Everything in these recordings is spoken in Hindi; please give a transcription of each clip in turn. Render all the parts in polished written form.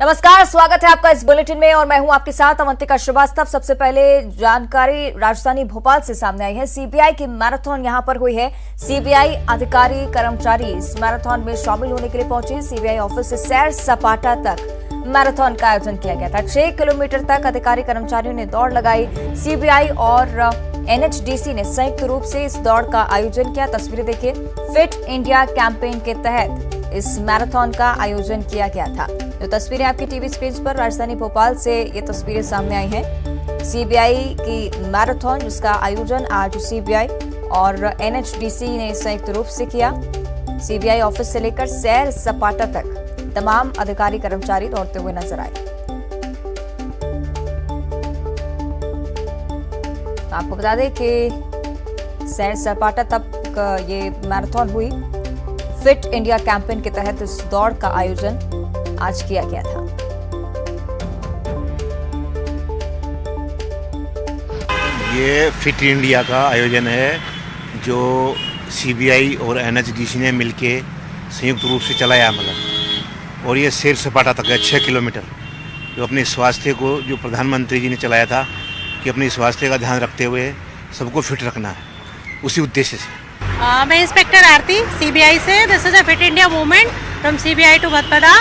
नमस्कार, स्वागत है आपका इस बुलेटिन में और मैं हूं आपके साथ अवंतिका श्रीवास्तव। सबसे पहले जानकारी राजधानी भोपाल से सामने आई है। सीबीआई की मैराथन यहां पर हुई है। सीबीआई अधिकारी कर्मचारी इस मैराथन में शामिल होने के लिए पहुंचे। सीबीआई ऑफिस से सैर सपाटा तक मैराथन का आयोजन किया गया था। 6 किलोमीटर तक अधिकारी कर्मचारियों ने दौड़ लगाई। सीबीआई और एनएचडीसी ने संयुक्त रूप से इस दौड़ का आयोजन किया। तस्वीरें देखिए, फिट इंडिया कैंपेन के तहत इस मैराथन का आयोजन किया गया था। जो तस्वीरें आपकी टीवी स्क्रीन पर राजधानी भोपाल से ये तस्वीरें सामने आई हैं। सीबीआई की मैराथन जिसका आयोजन आज सीबीआई और एनएचडीसी ने संयुक्त रूप से किया। सीबीआई ऑफिस से लेकर सैर सपाटा तक तमाम अधिकारी कर्मचारी दौड़ते हुए नजर आए। आपको बता दें कि सैर सपाटा तक ये मैराथन हुई। फिट इंडिया कैंपेन के तहत इस दौड़ का आयोजन आज किया गया था। ये फिट इंडिया का आयोजन है जो सीबीआई और एनएचडीसी ने मिलके संयुक्त रूप से चलाया और ये सैर सपाटा तक है 6 किलोमीटर। जो अपने स्वास्थ्य को जो प्रधानमंत्री जी ने चलाया था कि अपने स्वास्थ्य का ध्यान रखते हुए सबको फिट रखना है, उसी उद्देश्य से। मैं इंस्पेक्टर आरती सीबीआई से। This is a fit India movement from CBI to Bhadbhada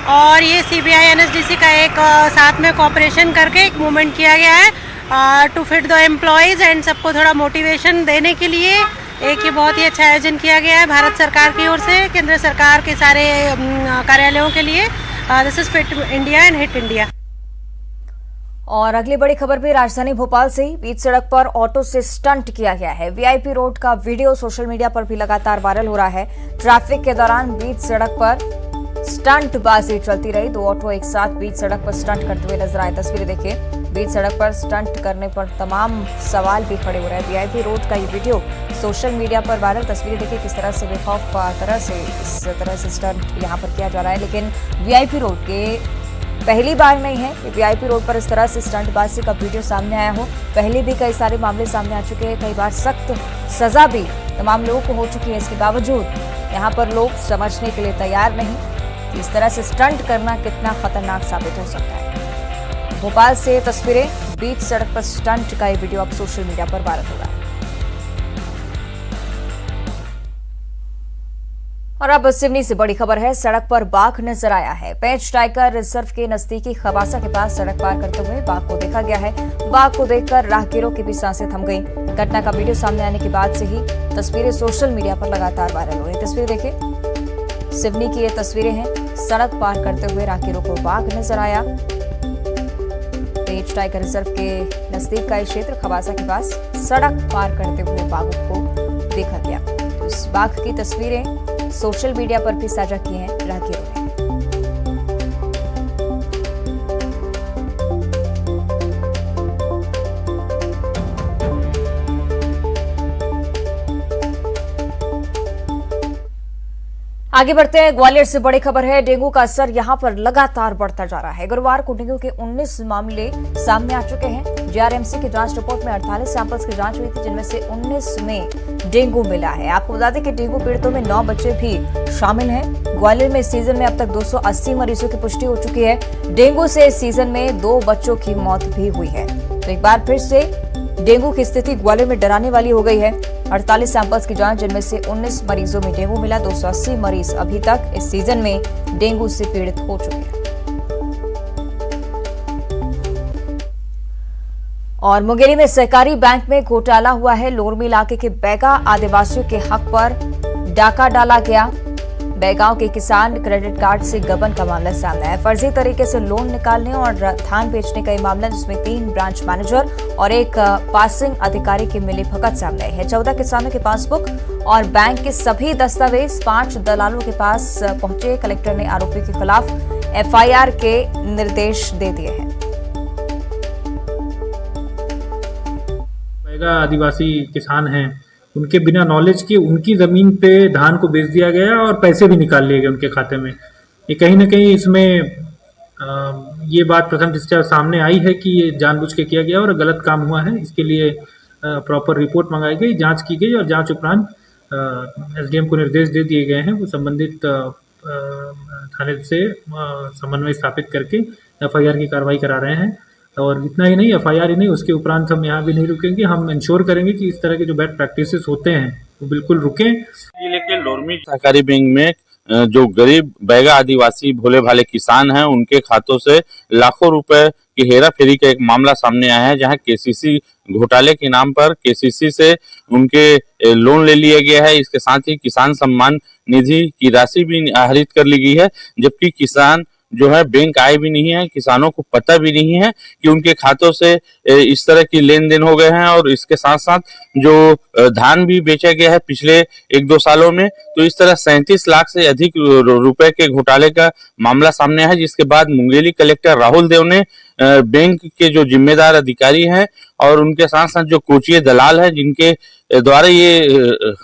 और ये सीबीआई एनएचडीसी का एक साथ में कोऑपरेशन करके एक मूवमेंट किया गया है to fit the employees and सबको थोड़ा मोटिवेशन देने के लिए एक ये बहुत ही अच्छा आयोजन किया गया है भारत सरकार की ओर से, केंद्र सरकार के सारे कार्यालयों के लिए। This is fit India and hit India. और अगली बड़ी खबर भी राजधानी भोपाल से ही। बीच सड़क पर ऑटो से स्टंट किया गया है। वीआईपी रोड का वीडियो सोशल मीडिया पर भी लगातार वायरल हो रहा है। ट्रैफिक के दौरान बीच सड़क पर स्टंटबाजी चलती रही। 2 ऑटो एक साथ बीच सड़क पर स्टंट करते हुए नजर आए। तस्वीरें देखिए, बीच सड़क पर स्टंट करने पर तमाम सवाल भी खड़े हो रहे हैं। वीआईपी रोड का ये वीडियो सोशल मीडिया पर वायरल। तस्वीरें देखिए किस तरह से बेखौफ इस तरह से स्टंट यहाँ पर किया जा रहा है। लेकिन वीआईपी रोड के पहली बार नहीं है कि वीआईपी रोड पर इस तरह से स्टंटबाजी का वीडियो सामने आया हो। पहले भी कई सारे मामले सामने आ चुके हैं। कई बार सख्त सजा भी तमाम लोगों को हो चुकी है। इसके बावजूद यहाँ पर लोग समझने के लिए तैयार नहीं कि इस तरह से स्टंट करना कितना खतरनाक साबित हो सकता है। भोपाल से तस्वीरें, बीच सड़क पर स्टंट का ये वीडियो अब सोशल मीडिया पर वायरल हो रहा है। और अब सिवनी से बड़ी खबर है। सड़क पर बाघ नजर आया है। पेंच टाइगर रिजर्व के नजदीकी खवासा के पास सड़क पार करते हुए बाघ को देखा गया है। बाघ को देखकर राहगीरों की भी सांसें थम गईं। घटना का वीडियो सामने आने के बाद से ही तस्वीरें सोशल मीडिया पर लगातार वायरल हो रही। तस्वीर देखिए, सिवनी की ये तस्वीरें हैं। सड़क पार करते हुए राहगीरों को बाघ नजर आया। पेंच टाइगर रिजर्व के नजदीक का क्षेत्र खवासा के पास सड़क पार करते हुए बाघों को देखा गया। इस बाघ की तस्वीरें सोशल मीडिया पर भी साझा की हैं राहगीरों ने। आगे बढ़ते हैं। ग्वालियर से बड़ी खबर है। डेंगू का असर यहां पर लगातार बढ़ता जा रहा है। गुरुवार को डेंगू के 19 मामले सामने आ चुके हैं। जीआरएमसी की जांच रिपोर्ट में 48 सैंपल्स की जांच हुई थी, जिनमें से 19 में डेंगू मिला है। आपको बता दें कि डेंगू पीड़ितों में 9 बच्चे भी शामिल हैं। ग्वालियर में इस सीजन में अब तक 280 मरीजों की पुष्टि हो चुकी है। डेंगू से इस सीजन में 2 बच्चों की मौत भी हुई है। तो एक बार फिर से डेंगू की स्थिति ग्वालियर में डराने वाली हो गई है। 48 सैंपल्स की जांच, जिनमें से 19 मरीजों में डेंगू मिला। 280 मरीज अभी तक इस सीजन में डेंगू से पीड़ित हो चुके हैं। और मुंगेली में सहकारी बैंक में घोटाला हुआ है। लोरमी इलाके के बैगा आदिवासियों के हक पर डाका डाला गया। बैगांव के किसान क्रेडिट कार्ड से गबन का मामला सामने आया। फर्जी तरीके से लोन निकालने और धान बेचने का मामला, जिसमें 3 ब्रांच मैनेजर और एक पासिंग अधिकारी की मिलीभगत सामने आई है। 14 किसानों के पासबुक और बैंक के सभी दस्तावेज 5 दलालों के पास पहुंचे। कलेक्टर ने आरोपी के खिलाफ एफआईआर के निर्देश दे दिए हैं। बैगा आदिवासी किसान हैं, उनके बिना नॉलेज के उनकी ज़मीन पे धान को बेच दिया गया और पैसे भी निकाल लिए गए उनके खाते में। ये कहीं ना कहीं इसमें ये बात प्रथम दृष्टया सामने आई है कि ये जानबूझ के किया गया और गलत काम हुआ है। इसके लिए प्रॉपर रिपोर्ट मंगाई गई, जांच की गई और जांच उपरांत एसडीएम को निर्देश दे दिए गए हैं। वो संबंधित थाने से समन्वय स्थापित करके FIR की कार्रवाई करा रहे हैं। और इतना ही नहीं, FIR ही नहीं, उसके उपरांत हम यहाँ भी नहीं रुकेंगे। हम इंश्योर करेंगे कि इस तरह के जो बैड प्रैक्टिसेस होते हैं वो बिल्कुल रुकें। जिले के लोरमी सहकारी बैंक में जो गरीब बैगा आदिवासी भोले भाले किसान हैं, उनके खातों से लाखों रुपए की हेरा फेरी का एक मामला सामने आया है, जहां KCC घोटाले के नाम पर KCC से उनके लोन ले लिया गया है। इसके साथ ही किसान सम्मान निधि की राशि भी आहरित कर ली गई है, जबकि किसान जो है बैंक आए भी नहीं है। किसानों को पता भी नहीं है कि उनके खातों से इस तरह की लेन देन हो गए हैं। और इसके साथ साथ जो धान भी बेचा गया है पिछले 1-2 सालों में, तो इस तरह 37 लाख से अधिक रुपए के घोटाले का मामला सामने है। जिसके बाद मुंगेली कलेक्टर राहुल देव ने बैंक के जो जिम्मेदार अधिकारी हैं और उनके साथ साथ जो कोचिए दलाल हैं, जिनके द्वारा ये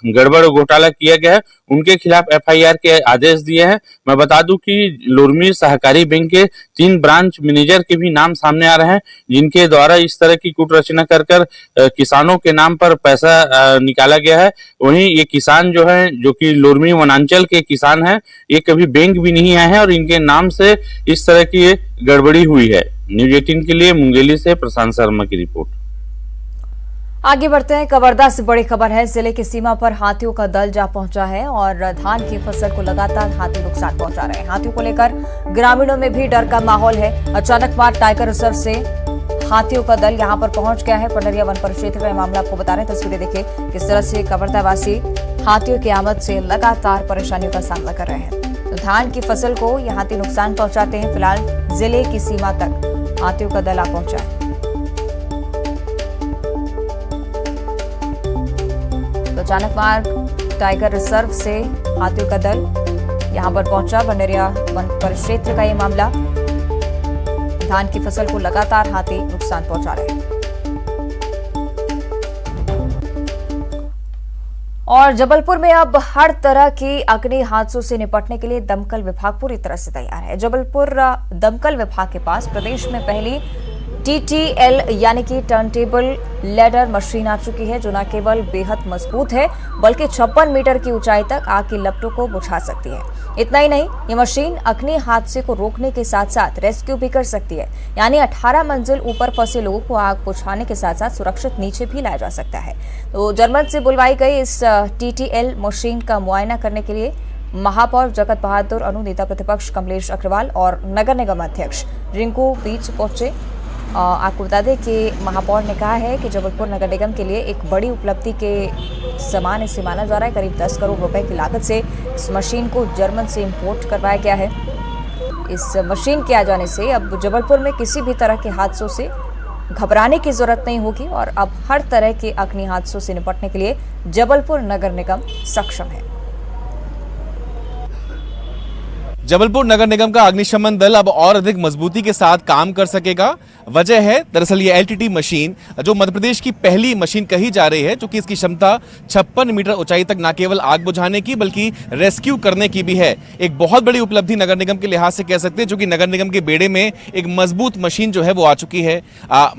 गड़बड़ घोटाला किया गया है, उनके खिलाफ FIR के आदेश दिए हैं। मैं बता दूं कि लोरमी सहकारी बैंक के 3 ब्रांच मैनेजर के भी नाम सामने आ रहे हैं, जिनके द्वारा इस तरह की कूटरचना कर किसानों के नाम पर पैसा निकाला गया है। वहीं ये किसान जो है, जो कि लोरमी वनांचल के किसान हैं, ये कभी बैंक भी नहीं आए हैं और इनके नाम से इस तरह की गड़बड़ी हुई है। न्यूज़ 18 के लिए मुंगेली से प्रशांत शर्मा की रिपोर्ट। आगे बढ़ते हैं। कवर्धा से बड़ी खबर है। जिले की सीमा पर हाथियों का दल जा पहुंचा है और धान की फसल को लगातार हाथी नुकसान पहुंचा रहे हैं। हाथियों को लेकर ग्रामीणों में भी डर का माहौल है। अचानक मार टाइगर रिजर्व से हाथियों का दल यहां पर पहुंच गया है। पंडरिया वन परिक्षेत्र का मामला आपको बता रहे हैं। तस्वीरें देखिए किस तरह से कवर्धा वासी हाथियों की आमद से लगातार परेशानियों का सामना कर रहे हैं। तो धान की फसल को ये हाथी नुकसान पहुंचाते हैं। फिलहाल जिले की सीमा तक हाथियों का दल आ पहुंचा है। तो अचानक मार्ग टाइगर रिजर्व से हाथियों का दल यहां पर पहुंचा। पंडरिया वन परिक्षेत्र का ये मामला। धान की फसल को लगातार हाथी नुकसान पहुंचा रहे हैं। और जबलपुर में अब हर तरह की अग्नि हादसों से निपटने के लिए दमकल विभाग पूरी तरह से तैयार है। जबलपुर दमकल विभाग के पास प्रदेश में पहली TTL यानी कि टर्न टेबल लैडर मशीन आ चुकी है, जो न केवल बेहद मजबूत है बल्कि 56 मीटर की ऊंचाई तक आग की लपटों को बुझा सकती है। इतना ही नहीं, ये मशीन अग्नि हादसे को रोकने के साथ साथ रेस्क्यू भी कर सकती है। यानी 18 मंजिल ऊपर फंसे लोगों को आग बुझाने के साथ साथ सुरक्षित नीचे भी लाया जा सकता है। तो जर्मन से बुलवाई गई इस TTL मशीन का मुआयना करने के लिए महापौर जगत बहादुर अनु, नेता प्रतिपक्ष कमलेश अग्रवाल और नगर निगम अध्यक्ष रिंकू बीच पहुंचे। आपको बता दें कि महापौर ने कहा है कि जबलपुर नगर निगम के लिए एक बड़ी उपलब्धि के समान इसे माना जा रहा है। करीब 10 करोड़ रुपए की लागत से इस मशीन को जर्मन से इंपोर्ट करवाया गया है। इस मशीन के आ जाने से अब जबलपुर में किसी भी तरह के हादसों से घबराने की जरूरत नहीं होगी और अब हर तरह के अग्नि हादसों से निपटने के लिए जबलपुर नगर निगम सक्षम है। जबलपुर नगर निगम का अग्निशमन दल अब और अधिक मजबूती के साथ काम कर सकेगा। वजह है दरअसल ये LTT मशीन, जो मध्य प्रदेश की पहली मशीन कही जा रही है, जो कि इसकी क्षमता 56 मीटर ऊंचाई तक न केवल आग बुझाने की बल्कि रेस्क्यू करने की भी है। एक बहुत बड़ी उपलब्धि नगर निगम के लिहाज से कह सकते हैं, जो कि नगर निगम के बेड़े में एक मजबूत मशीन जो है वो आ चुकी है।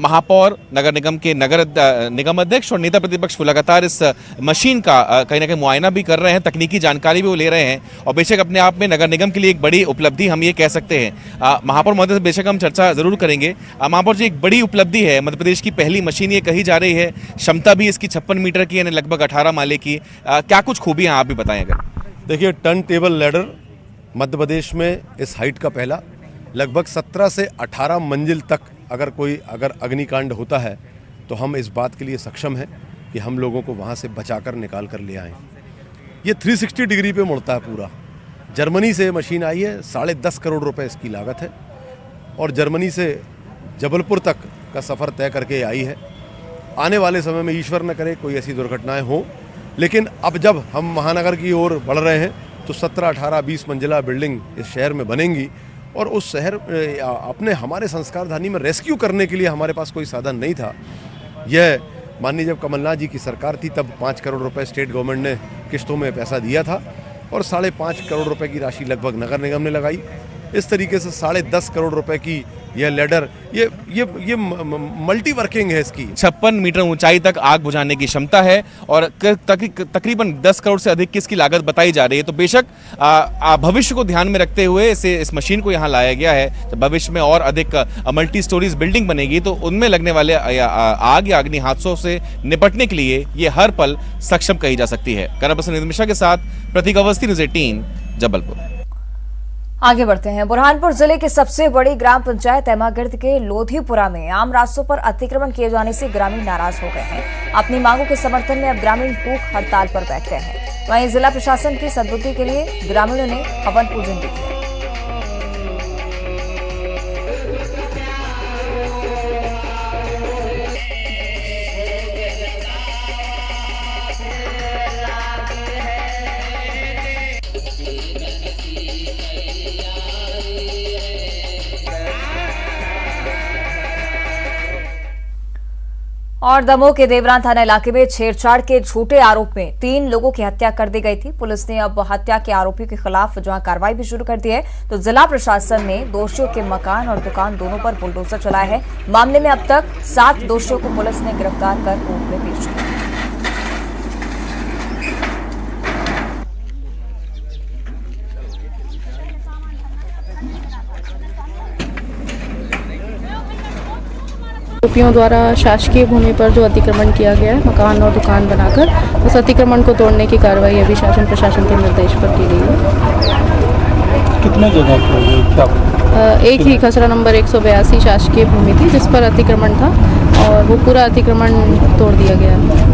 महापौर, नगर निगम के निगम अध्यक्ष और नेता प्रतिपक्ष लगातार इस मशीन का कहीं ना कहीं मुआयना भी कर रहे हैं, तकनीकी जानकारी भी वो ले रहे हैं और बेशक अपने आप में नगर निगम के लिए एक बड़ी उपलब्धि हम ये कह सकते हैं। महापौर महोदय से बेशक हम चर्चा जरूर करेंगे। महापौर जी, एक बड़ी उपलब्धि है, मध्य प्रदेश की पहली मशीन ये कही जा रही है, क्षमता भी इसकी 56 मीटर की यानी लगभग 18 माले की। क्या कुछ खूबियां आप भी बताएं अगर। देखिए, turn table ladder Madhya Pradesh में इस हाइट का पहला, लगभग 17 से 18 मंजिल तक अगर अग्निकांड होता है तो हम इस बात के लिए सक्षम हैं कि हम लोगों को वहाँ से बचाकर निकाल कर ले आएँ। ये 360 डिग्री पे मुड़ता है पूरा। जर्मनी से मशीन आई है, 10.5 करोड़ रुपए इसकी लागत है और जर्मनी से जबलपुर तक का सफ़र तय करके आई है। आने वाले समय में ईश्वर न करे कोई ऐसी दुर्घटनाएं हो, लेकिन अब जब हम महानगर की ओर बढ़ रहे हैं तो 17, 18, 20 मंजिला बिल्डिंग इस शहर में बनेंगी और उस शहर हमारे संस्कारधानी में रेस्क्यू करने के लिए हमारे पास कोई साधन नहीं था। यह माननीय जब कमलनाथ जी की सरकार थी तब 5 करोड़ रुपए स्टेट गवर्नमेंट ने किस्तों में पैसा दिया था और 5.5 करोड़ रुपए की राशि लगभग नगर निगम ने लगाई। इस तरीके से 10.5 करोड़ रुपए की यह लेडर ये मल्टी वर्किंग है इसकी। 56 मीटर ऊंचाई तक आग बुझाने की क्षमता है और तकरीबन 10 करोड़ से अधिक की इसकी लागत बताई जा रही है। तो बेशक भविष्य को ध्यान में रखते हुए इस मशीन को यहाँ लाया गया है। तो भविष्य में और अधिक मल्टी स्टोरीज बिल्डिंग बनेगी तो उनमें लगने वाले आग या अग्नि हादसों से निपटने के लिए ये हर पल सक्षम कही जा सकती है। कैमरा पर्सन नितिन मिश्रा के साथ प्रतीक अवस्थी, न्यूज़ 18, जबलपुर। आगे बढ़ते हैं। बुरहानपुर जिले की सबसे बड़ी ग्राम पंचायत एमागिर्द के लोधीपुरा में आम रास्तों पर अतिक्रमण किए जाने से ग्रामीण नाराज हो गए हैं। अपनी मांगों के समर्थन में अब ग्रामीण भूख हड़ताल पर बैठ गए हैं। वहीं जिला प्रशासन की सद्बुद्धि के लिए ग्रामीणों ने हवन पूजन भी किया। और दमोह के देवरान थाना इलाके में छेड़छाड़ के झूठे आरोप में 3 लोगों की हत्या कर दी गई थी। पुलिस ने अब हत्या के आरोपियों के खिलाफ जहां कार्रवाई भी शुरू कर दी है तो जिला प्रशासन ने दोषियों के मकान और दुकान दोनों पर बुलडोजर चलाया है। मामले में अब तक 7 दोषियों को पुलिस ने गिरफ्तार कर कोर्ट में पेश किया। आरोपियों द्वारा शासकीय भूमि पर जो अतिक्रमण किया गया है मकान और दुकान बनाकर, उस अतिक्रमण को तोड़ने की कार्रवाई अभी शासन प्रशासन के निर्देश पर की गई है। कितने जगह पर? एक ही खसरा नंबर 182 शासकीय भूमि थी जिस पर अतिक्रमण था और वो पूरा अतिक्रमण तोड़ दिया गया है।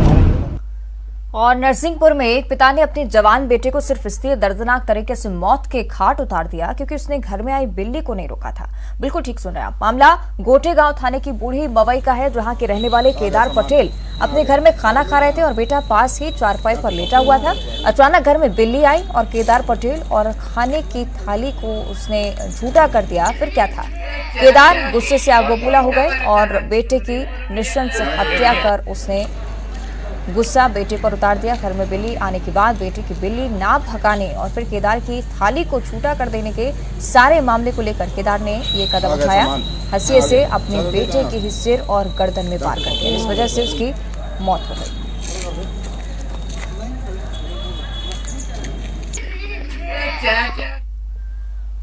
और नरसिंहपुर में एक पिता ने अपने जवान बेटे को सिर्फ इसलिए दर्दनाक तरीके से मौत के घाट उतार दिया क्योंकि उसने घर में आई बिल्ली को नहीं रोका था। बिल्कुल ठीक सुन रहे हैं आप। मामला गोटेगांव थाने की बूढ़ी मवई का है, जहां के रहने वाले केदार पटेल अपने घर में खाना खा रहे थे और बेटा पास ही चारपाई पर लेटा हुआ था। अचानक घर में बिल्ली आई और केदार पटेल और खाने की थाली को उसने झूठा कर दिया। फिर क्या था, केदार गुस्से से आग बबूला हो गए और बेटे की नृशंस हत्या कर उसने गुस्सा बेटे पर उतार दिया। घर में बिल्ली आने के बाद बेटे की बिल्ली ना भगाने और फिर केदार की थाली को छूटा कर देने के सारे मामले को लेकर केदार ने ये कदम उठाया। हंसिए से अपने बेटे के ही सिर और गर्दन में वार कर दिया, इस वजह से उसकी मौत हो गई।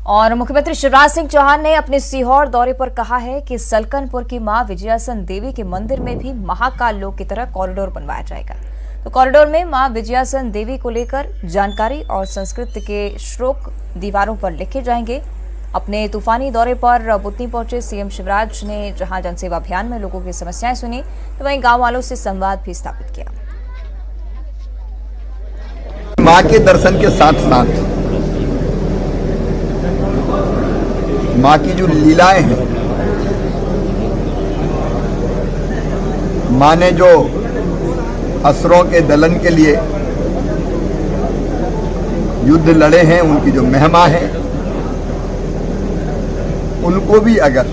और मुख्यमंत्री शिवराज सिंह चौहान ने अपने सीहोर दौरे पर कहा है कि सलकनपुर की मां विजयासन देवी के मंदिर में भी महाकाल लोक की तरह कॉरिडोर बनवाया जाएगा। तो कॉरिडोर में मां विजयासन देवी को लेकर जानकारी और संस्कृत के श्लोक दीवारों पर लिखे जाएंगे। अपने तूफानी दौरे पर बुतनी पहुंचे सीएम शिवराज ने जहां जनसेवा अभियान में लोगों की समस्याएं सुनी तो वहीं गांव वालों से संवाद भी स्थापित किया। मां के दर्शन के साथ साथ माँ की जो लीलाएं हैं, माँ ने जो असुरों के दलन के लिए युद्ध लड़े हैं, उनकी जो महिमा है, उनको भी अगर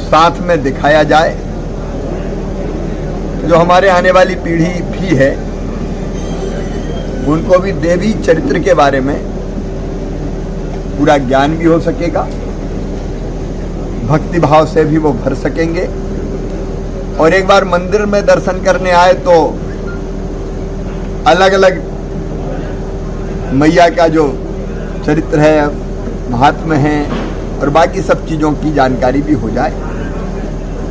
साथ में दिखाया जाए जो हमारे आने वाली पीढ़ी भी है उनको भी देवी चरित्र के बारे में पूरा ज्ञान भी हो सकेगा, भक्ति भाव से भी वो भर सकेंगे। और एक बार मंदिर में दर्शन करने आए तो अलग अलग मैया का जो चरित्र है, महात्म्य है और बाकी सब चीज़ों की जानकारी भी हो जाए,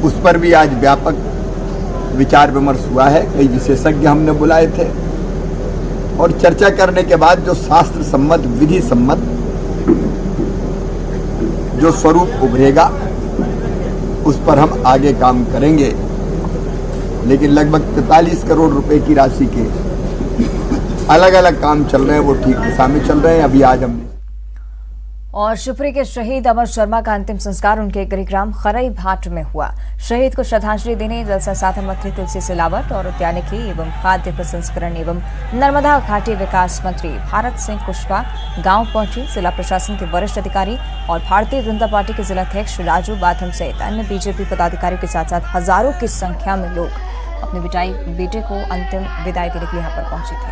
उस पर भी आज व्यापक विचार विमर्श हुआ है। कई विशेषज्ञ हमने बुलाए थे और चर्चा करने के बाद जो शास्त्र सम्मत, विधि सम्मत जो स्वरूप उभरेगा उस पर हम आगे काम करेंगे। लेकिन लगभग 43 करोड़ रुपए की राशि के अलग अलग काम चल रहे हैं, वो ठीक दिशा में चल रहे हैं। अभी आज हमने और शिवपुरी के शहीद अमर शर्मा का अंतिम संस्कार उनके गृहग्राम खरई भाट में हुआ। शहीद को श्रद्धांजलि देने जल संसाधन मंत्री तुलसी सिलावट और उद्यानिकी एवं खाद्य प्रसंस्करण एवं नर्मदा घाटी विकास मंत्री भारत सिंह कुशवाहा गांव पहुंचे। जिला प्रशासन के वरिष्ठ अधिकारी और भारतीय जनता पार्टी के जिलाध्यक्ष राजू बाथम सहित अन्य बीजेपी पदाधिकारियों के साथ साथ हजारों की संख्या में लोग अपने बेटे को अंतिम विदाई देने के लिए यहाँ पर पहुंचे थे।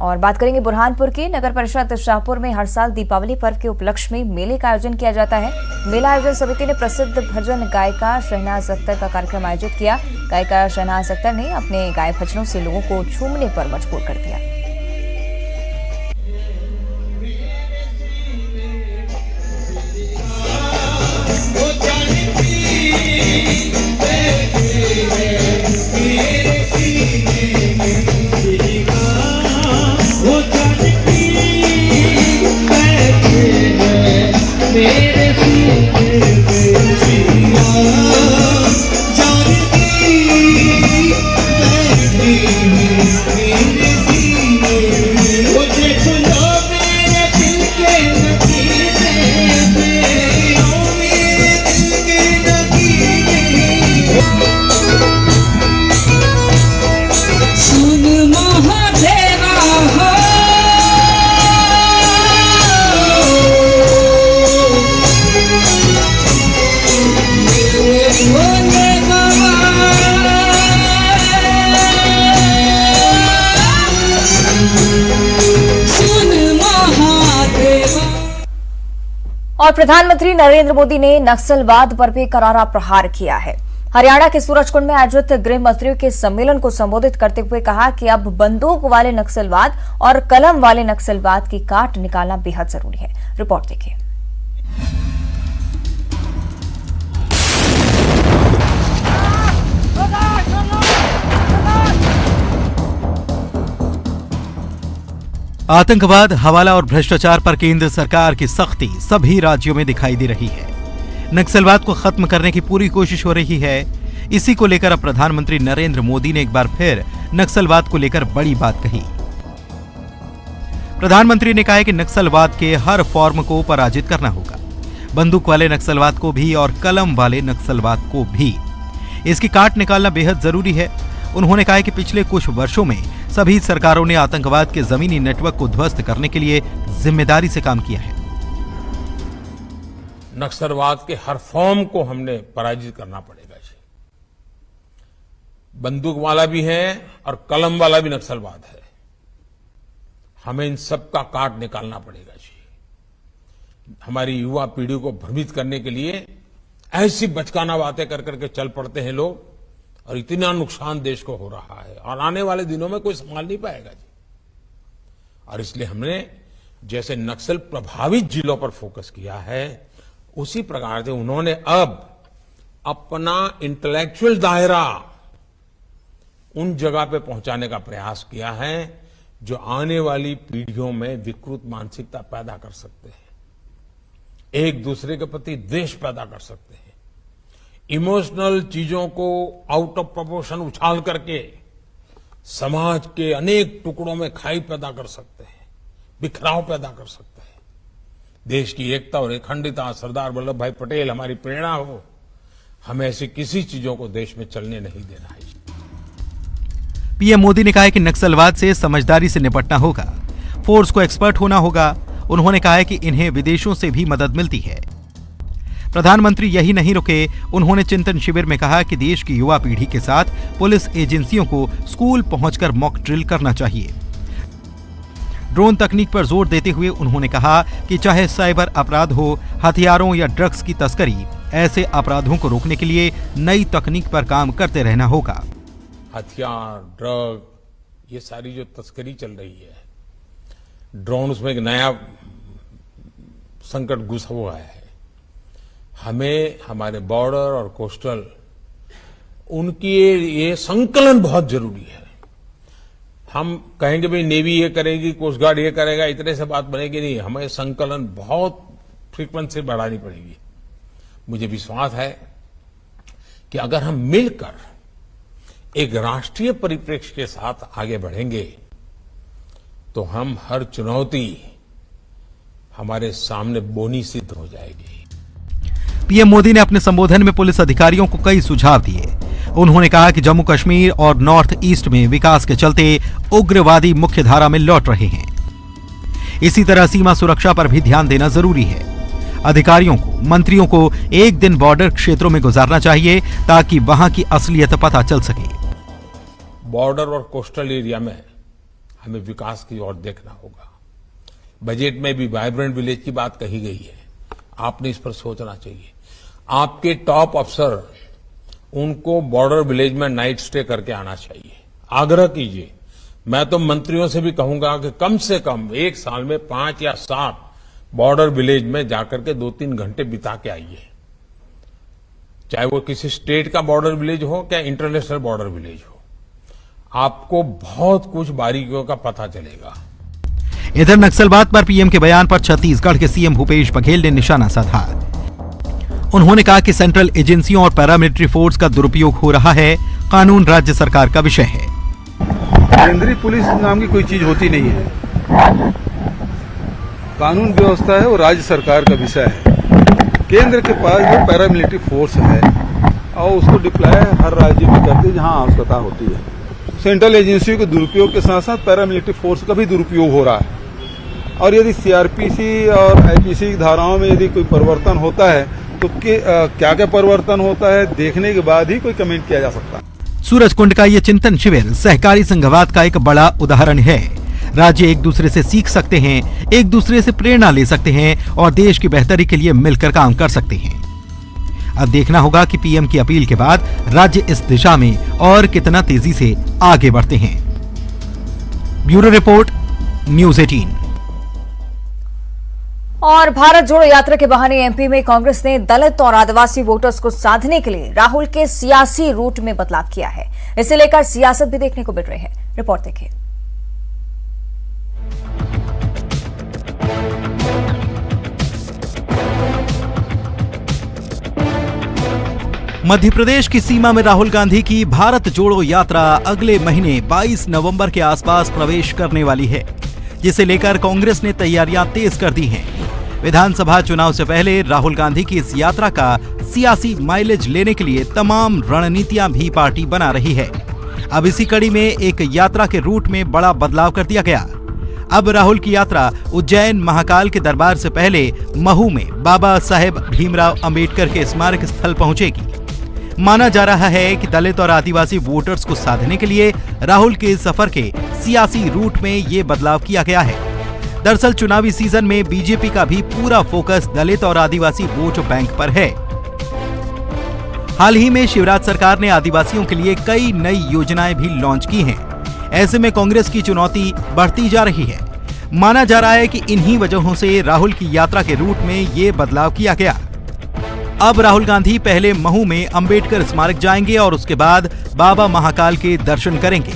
और बात करेंगे बुरहानपुर की। नगर परिषद शाहपुर में हर साल दीपावली पर्व के उपलक्ष्य में मेले का आयोजन किया जाता है। मेला आयोजन समिति ने प्रसिद्ध भजन गायिका शहनाज अख्तर का कार्यक्रम आयोजित किया। गायिका शहनाज अख्तर ने अपने गाए भजनों से लोगों को झूमने पर मजबूर कर दिया। और प्रधानमंत्री नरेंद्र मोदी ने नक्सलवाद पर भी करारा प्रहार किया है। हरियाणा के सूरजकुंड में आयोजित गृह मंत्रियों के सम्मेलन को संबोधित करते हुए कहा कि अब बंदूक वाले नक्सलवाद और कलम वाले नक्सलवाद की काट निकालना बेहद जरूरी है। रिपोर्ट देखिए। आतंकवाद, हवाला और भ्रष्टाचार पर केंद्र सरकार की सख्ती सभी राज्यों में दिखाई दे रही है। नक्सलवाद को खत्म करने की पूरी कोशिश हो रही है। इसी को लेकर अब प्रधानमंत्री नरेंद्र मोदी ने एक बार फिर नक्सलवाद को लेकर बड़ी बात कही। प्रधानमंत्री ने कहा है कि नक्सलवाद के हर फॉर्म को पराजित करना होगा, बंदूक वाले नक्सलवाद को भी और कलम वाले नक्सलवाद को भी। इसकी काट निकालना बेहद जरूरी है। उन्होंने कहा कि पिछले कुछ वर्षों में सभी सरकारों ने आतंकवाद के जमीनी नेटवर्क को ध्वस्त करने के लिए जिम्मेदारी से काम किया है। नक्सलवाद के हर फॉर्म को हमने पराजित करना पड़ेगा जी। बंदूक वाला भी है और कलम वाला भी नक्सलवाद है। हमें इन सब का काट निकालना पड़ेगा जी। हमारी युवा पीढ़ी को भ्रमित करने के लिए ऐसी बचकाना बातें कर करके चल पड़ते हैं लोग, और इतना नुकसान देश को हो रहा है और आने वाले दिनों में कोई संभाल नहीं पाएगा जी। और इसलिए हमने जैसे नक्सल प्रभावित जिलों पर फोकस किया है, उसी प्रकार से उन्होंने अब अपना इंटेलेक्चुअल दायरा उन जगह पे पहुंचाने का प्रयास किया है जो आने वाली पीढ़ियों में विकृत मानसिकता पैदा कर सकते हैं, एक दूसरे के प्रति द्वेष पैदा कर सकते हैं, इमोशनल चीजों को आउट ऑफ प्रोपोर्शन उछाल करके समाज के अनेक टुकड़ों में खाई पैदा कर सकते हैं, बिखराव पैदा कर सकते हैं। देश की एकता और अखंडता, सरदार वल्लभ भाई पटेल हमारी प्रेरणा हो। हमें ऐसी किसी चीजों को देश में चलने नहीं देना है। पीएम मोदी ने कहा है कि नक्सलवाद से समझदारी से निपटना होगा, फोर्स को एक्सपर्ट होना होगा। उन्होंने कहा है कि इन्हें विदेशों से भी मदद मिलती है। प्रधानमंत्री यही नहीं रुके। उन्होंने चिंतन शिविर में कहा कि देश की युवा पीढ़ी के साथ पुलिस एजेंसियों को स्कूल पहुंचकर मॉक ड्रिल करना चाहिए। ड्रोन तकनीक पर जोर देते हुए उन्होंने कहा कि चाहे साइबर अपराध हो, हथियारों या ड्रग्स की तस्करी, ऐसे अपराधों को रोकने के लिए नई तकनीक पर काम करते रहना होगा। हथियार, ड्रग, ये सारी जो तस्करी चल रही है, ड्रोन में एक नया संकट घुसा हुआ है। हमें हमारे बॉर्डर और कोस्टल उनकी ये संकलन बहुत जरूरी है। हम कहेंगे भाई नेवी ये करेगी, कोस्ट गार्ड ये करेगा, इतने से बात बनेगी नहीं। हमें संकलन बहुत फ्रीक्वेंसी बढ़ानी पड़ेगी। मुझे विश्वास है कि अगर हम मिलकर एक राष्ट्रीय परिप्रेक्ष्य के साथ आगे बढ़ेंगे तो हम हर चुनौती हमारे सामने बोनी सिद्ध हो जाएगी। पीएम मोदी ने अपने संबोधन में पुलिस अधिकारियों को कई सुझाव दिए। उन्होंने कहा कि जम्मू कश्मीर और नॉर्थ ईस्ट में विकास के चलते उग्रवादी मुख्य धारा में लौट रहे हैं। इसी तरह सीमा सुरक्षा पर भी ध्यान देना जरूरी है। अधिकारियों को, मंत्रियों को एक दिन बॉर्डर क्षेत्रों में गुजारना चाहिए ताकि वहां की असलियत पता चल सके। बॉर्डर और कोस्टल एरिया में हमें विकास की ओर देखना होगा। बजट में भी वाइब्रेंट विलेज की बात कही गई है, आपने इस पर सोचना चाहिए। आपके टॉप अफसर, उनको बॉर्डर विलेज में नाइट स्टे करके आना चाहिए, आग्रह कीजिए। मैं तो मंत्रियों से भी कहूंगा कि कम से कम एक साल में 5 या 7 बॉर्डर विलेज में जाकर के 2-3 घंटे बिता के आइए, चाहे वो किसी स्टेट का बॉर्डर विलेज हो या इंटरनेशनल बॉर्डर विलेज हो। आपको बहुत कुछ बारीकियों का पता चलेगा। इधर नक्सलवाद पर पीएम के बयान पर छत्तीसगढ़ के सीएम भूपेश बघेल ने निशाना साधा। उन्होंने कहा कि सेंट्रल एजेंसियों और पैरामिलिट्री फोर्स का दुरुपयोग हो रहा है, कानून राज्य सरकार का विषय है। केंद्रीय पुलिस नाम की कोई चीज होती नहीं है। कानून व्यवस्था है वो राज्य सरकार का विषय है। केंद्र के पास जो पैरामिलिट्री फोर्स है और उसको डिप्लॉय हर राज्य में करते हैं जहां आवश्यकता होती है। सेंट्रल एजेंसियों के दुरुपयोग के साथ साथ पैरामिलिट्री फोर्स का भी दुरुपयोग हो रहा है। और यदि सीआरपीसी और आईपीसी की धाराओं में यदि कोई परिवर्तन होता है तो क्या क्या परिवर्तन होता है देखने के बाद ही कोई कमेंट किया जा सकता है। सूरजकुंड का ये चिंतन शिविर सहकारी संघवाद का एक बड़ा उदाहरण है। राज्य एक दूसरे से सीख सकते हैं, एक दूसरे से प्रेरणा ले सकते हैं और देश की बेहतरी के लिए मिलकर काम कर सकते हैं। अब देखना होगा कि पीएम की अपील के बाद राज्य इस दिशा में और कितना तेजी से आगे बढ़ते हैं। Bureau report, news 18। और भारत जोड़ो यात्रा के बहाने एमपी में कांग्रेस ने दलित और आदिवासी वोटर्स को साधने के लिए राहुल के सियासी रूट में बदलाव किया है। इसे लेकर सियासत भी देखने को मिल रही है। रिपोर्ट देखिए। मध्य प्रदेश की सीमा में राहुल गांधी की भारत जोड़ो यात्रा अगले महीने 22 नवंबर के आसपास प्रवेश करने वाली है, जिसे लेकर कांग्रेस ने तैयारियां तेज कर दी हैं। विधानसभा चुनाव से पहले राहुल गांधी की इस यात्रा का सियासी माइलेज लेने के लिए तमाम रणनीतियां भी पार्टी बना रही है। अब इसी कड़ी में एक यात्रा के रूट में बड़ा बदलाव कर दिया गया। अब राहुल की यात्रा उज्जैन महाकाल के दरबार से पहले महू में बाबा साहेब भीमराव अंबेडकर के स्मारक स्थल पहुंचेगी। माना जा रहा है कि दलित और आदिवासी वोटर्स को साधने के लिए राहुल के सफर के सियासी रूट में ये बदलाव किया गया है। दरअसल चुनावी सीजन में बीजेपी का भी पूरा फोकस दलित और आदिवासी वोट बैंक पर है। हाल ही में शिवराज सरकार ने आदिवासियों के लिए कई नई योजनाएं भी लॉन्च की हैं। ऐसे में कांग्रेस की चुनौती बढ़ती जा रही है। माना जा रहा है कि इन्हीं वजहों से राहुल की यात्रा के रूट में ये बदलाव किया गया। अब राहुल गांधी पहले महू में अंबेडकर स्मारक जाएंगे और उसके बाद बाबा महाकाल के दर्शन करेंगे।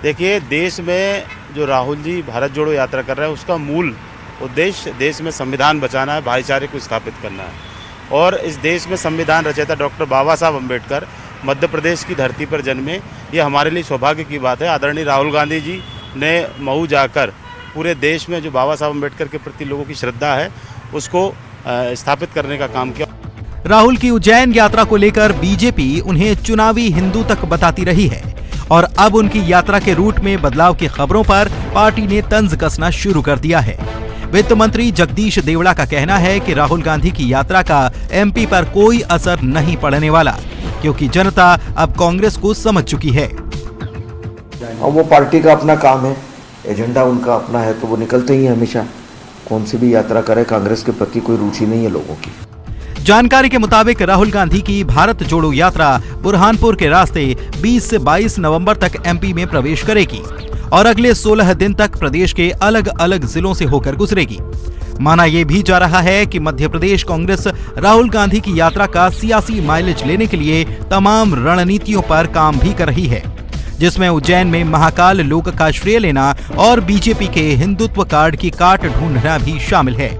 देखिए, देश में जो राहुल जी भारत जोड़ो यात्रा कर रहे हैं उसका मूल उद्देश्य देश में संविधान बचाना है, भाईचारे को स्थापित करना है। और इस देश में संविधान रचयिता डॉक्टर बाबा साहब अम्बेडकर मध्य प्रदेश की धरती पर जन्मे, ये हमारे लिए सौभाग्य की बात है। आदरणीय राहुल गांधी जी ने महू जाकर पूरे देश में जो बाबा साहब अम्बेडकर के प्रति लोगों की श्रद्धा है उसको स्थापित करने का काम किया। राहुल की उज्जैन यात्रा को लेकर बीजेपी उन्हें चुनावी हिंदू तक बताती रही है और अब उनकी यात्रा के रूट में बदलाव की खबरों पर पार्टी ने तंज कसना शुरू कर दिया है। वित्त मंत्री जगदीश देवड़ा का कहना है कि राहुल गांधी की यात्रा का एमपी पर कोई असर नहीं पड़ने वाला, क्योंकि जनता अब कांग्रेस को समझ चुकी है। और वो पार्टी का अपना काम है, एजेंडा उनका अपना है, तो वो निकलते ही हमेशा कौन सी भी यात्रा करे, कांग्रेस के प्रति कोई रुचि नहीं है लोगों की। जानकारी के मुताबिक राहुल गांधी की भारत जोड़ो यात्रा बुरहानपुर के रास्ते 20 से 22 नवंबर तक एमपी में प्रवेश करेगी और अगले 16 दिन तक प्रदेश के अलग अलग जिलों से होकर गुजरेगी। माना यह भी जा रहा है कि मध्य प्रदेश कांग्रेस राहुल गांधी की यात्रा का सियासी माइलेज लेने के लिए तमाम रणनीतियों पर काम भी कर रही है, जिसमें उज्जैन में महाकाल लोक का श्रेय लेना और बीजेपी के हिंदुत्व कार्ड की काट ढूंढना भी शामिल है।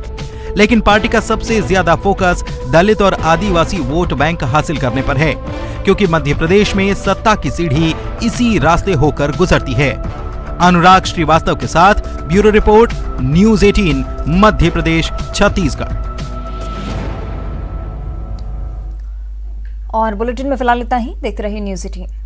लेकिन पार्टी का सबसे ज्यादा फोकस दलित और आदिवासी वोट बैंक हासिल करने पर है, क्योंकि मध्य प्रदेश में सत्ता की सीढ़ी इसी रास्ते होकर गुजरती है। अनुराग श्रीवास्तव के साथ bureau report, news 18, Madhya Pradesh, Chhattisgarh. और बुलेटिन में फिलहाल इतना ही। देखते रहिए न्यूज़ 18।